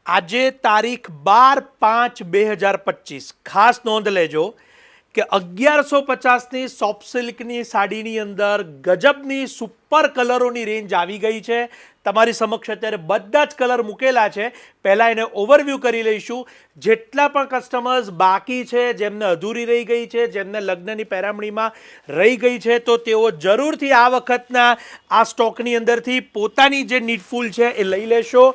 આજે તારીખ 12/5/2025 ખાસ નોંધ લેજો કે 1150ની સોફ્ટ સિલ્કની સાડીની અંદર ગજબની સુપર કલરોની રેન્જ આવી ગઈ છે. તમારી સમક્ષ અત્યારે બધા જ કલર મૂકેલા છે. પહેલાં એને ઓવરવ્યૂ કરી લઈશું. જેટલા પણ કસ્ટમર્સ બાકી છે, જેમને અધૂરી રહી ગઈ છે, જેમને લગ્નની પેરામણીમાં રહી ગઈ છે, તો તેઓ જરૂરથી આ વખતના આ સ્ટોકની અંદરથી પોતાની જે નીડફુલ છે એ લઈ લેશો.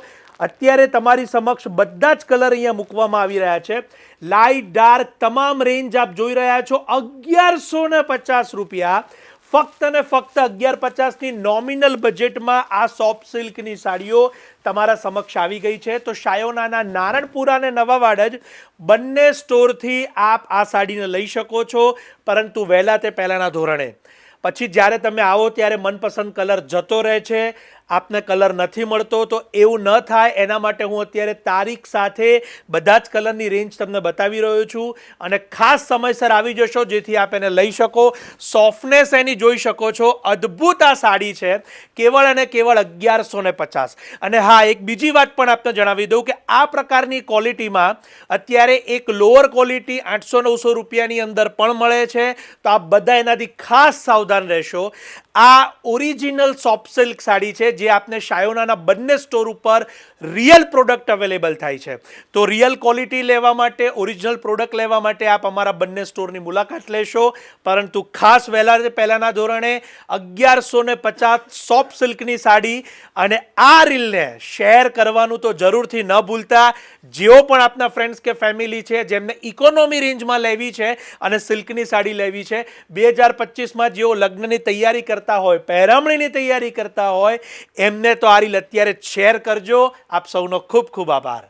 અત્યારે તમારી સમક્ષ બધા જ કલર અહીંયા મૂકવામાં આવી રહ્યા છે. લાઇટ ડાર્ક તમામ રેન્જ આપ જોઈ રહ્યા છો. 1150 રૂપિયા ફક્ત ને ફક્ત 1150ની નોમિનલ બજેટમાં આ સોફ્ટ સિલ્કની સાડીઓ તમારા સમક્ષ આવી ગઈ છે. તો શાયોનાના નારણપુરા અને નવાવાડ જ બંને સ્ટોરથી આપ આ સાડીને લઈ શકો છો, પરંતુ વહેલા તે પહેલાંના ધોરણે. પછી જ્યારે તમે આવો ત્યારે મનપસંદ કલર જતો રહે છે, આપને કલર નથી મળતો. તો એવું ન થાય એના માટે હું અત્યારે તારીખ સાથે બધા જ કલરની રેન્જ તમને બતાવી રહ્યો છું, અને ખાસ સમયસર આવી જશો જેથી આપ એને લઈ શકો. સોફ્ટનેસ એની જોઈ શકો છો. અદ્ભુત આ સાડી છે, કેવળ અને કેવળ 1150. અને હા, એક બીજી વાત પણ આપને જણાવી દઉં કે આ પ્રકારની ક્વોલિટીમાં અત્યારે એક લોઅર ક્વોલિટી 800-900 રૂપિયાની અંદર પણ મળે છે. તો આપ બધા એનાથી ખાસ સાવધાન રહેશો. આ ઓરિજિનલ સોફ્ટ સિલ્ક સાડી છે જે આપને શાયોનાના બંને સ્ટોર ઉપર રિયલ પ્રોડક્ટ અવેલેબલ થાય છે. તો રિયલ ક્વોલિટી લેવા માટે, ઓરિજિનલ પ્રોડક્ટ લેવા માટે આપ અમારા બંને સ્ટોરની મુલાકાત લેશો. પરંતુ ખાસ પહેલાંના ધોરણે 1150 સોફ્ટ સિલ્કની સાડી, અને આ રીલને શેર કરવાનું તો જરૂરથી ન ભૂલતા. જેઓ પણ આપના ફ્રેન્ડ્સ કે ફેમિલી છે જેમને ઇકોનોમી રેન્જમાં લેવી છે અને સિલ્કની સાડી લેવી છે, 2025માં જેઓ લગ્નની તૈયારી કરતા હોય, પહેરામણીની તૈયારી કરતા હોય, એમને તો આ રીલ અત્યારે શેર કરજો. આપ સૌનો ખૂબ ખૂબ આભાર.